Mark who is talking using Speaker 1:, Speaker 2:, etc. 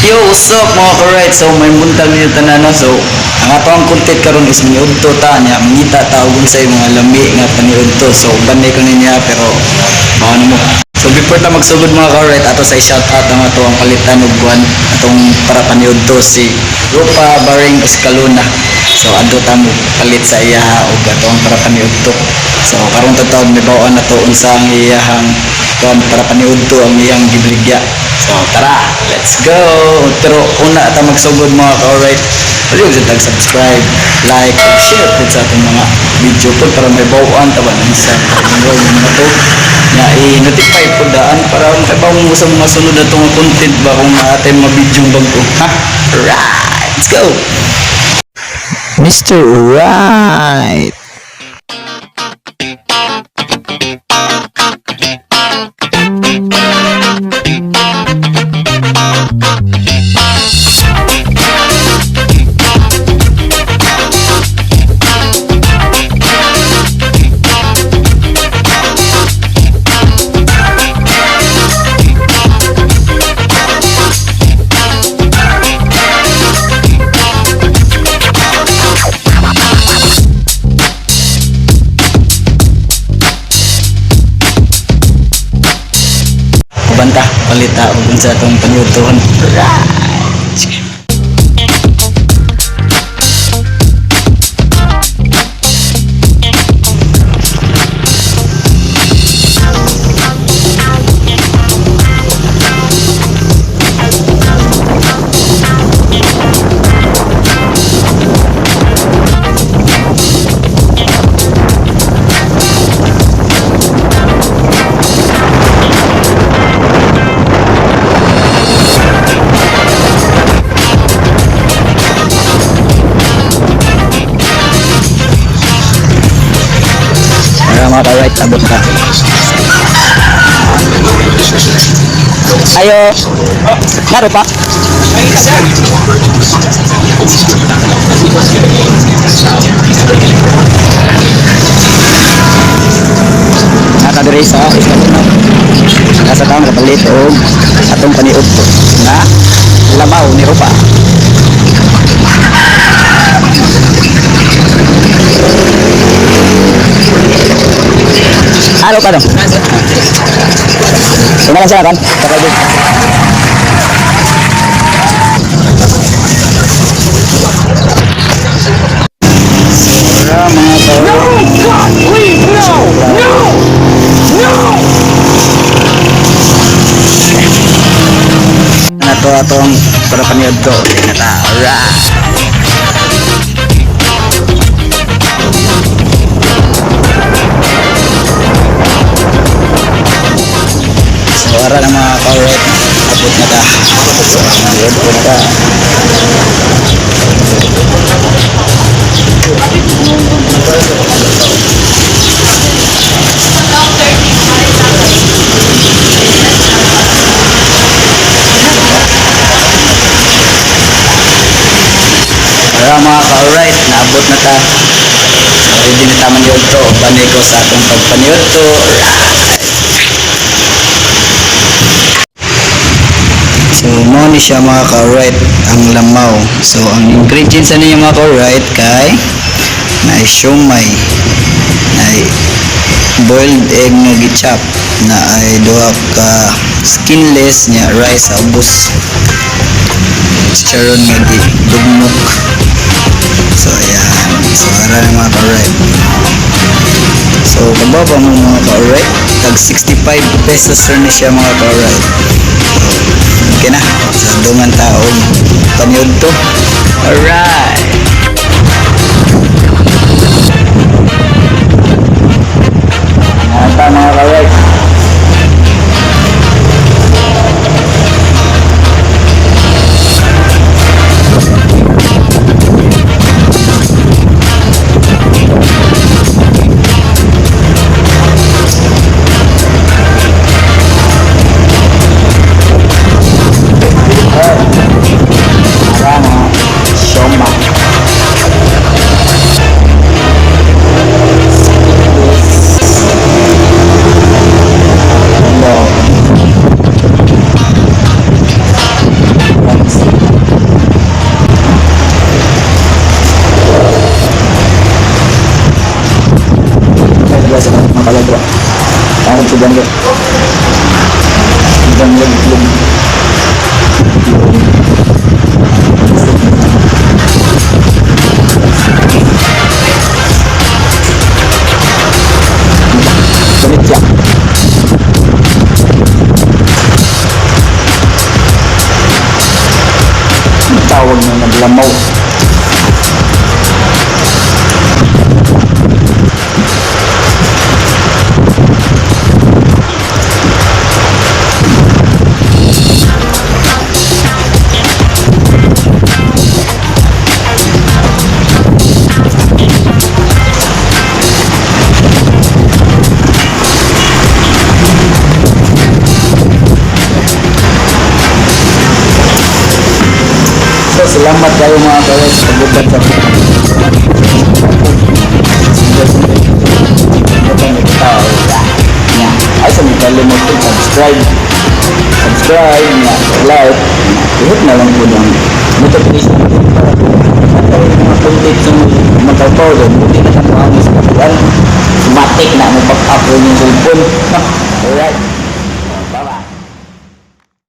Speaker 1: Yo, what's up mga ka-right? So, may buntag nito tanan no? So, ang ato ang content karon is miniudto ta niya. Mangita ta og unsay mga lami nga paniudto. So, banay ko niya pero mao mo. So, before ta magsugod mga ka-right, ato sa shout out ang ato ang palitan og buwan atong para paniudto si Rupa Baring Escalona. So, adto ta mo palit sa iyaha og atong para paniudto. So, karon ta taon may bawaan na to unsa ang iyahang para paniudto ang iyang gibligya. So, tara, let's go! Pero una ata magsugod mga ka-alright, pwede ko sa subscribe, like, and share po sa ating mga video po para may bawaan taban ng sa pag-enroll ng mga to na i-notify po daan para makabaw mo sa mga sunod na itong content ba kung ating mga video bago. Ha? Right! Let's go!
Speaker 2: Mr. Right.
Speaker 1: Banta, palita kung sa itong panyutuhan. Mga ka-right, abot ka. Ayo. Naro pa? Nakadiri sa Escalona. Nasa taong kapalit o atong paniudto na labaw ni Rupa. Ano ka dong? Sumalang sila kan? Kapag Sura mga tao. No! God, please, no! No! No! Nato atong para paniudto. Nata. Alright! Para ng mga ka-right, abot na ka. Abot po na ka. Para mga ka-right, naabot na ka. So, ready na taman yun to. Banay ko sa atong pagpaniod to. Right! So, mo ni siya mga ka-right ang lamaw. So, ang ingredients na niya mga ka-right kay na siomay, na boiled egg na gichop, na ay duha ka skinless niya rice sa ubos. Charon nga gidugmok. So, ayan. So, ara na mga ka-right. So, kababa mo mga ka-right. Tag 65 pesos na siya mga ka-right. Okay na, sa dungan taong paniod to. Alright! Nata mga ka-right. Siomay. lamaw. So, salamat kayo mga kaway sa pagbubad sa ay sa mga kalimutan subscribe nga like i-hit na lang po ng notification para po matawin mga content sa matawtaw doon hindi na sa mga mas katuan matik na mo pag-upload yung cellphone alright.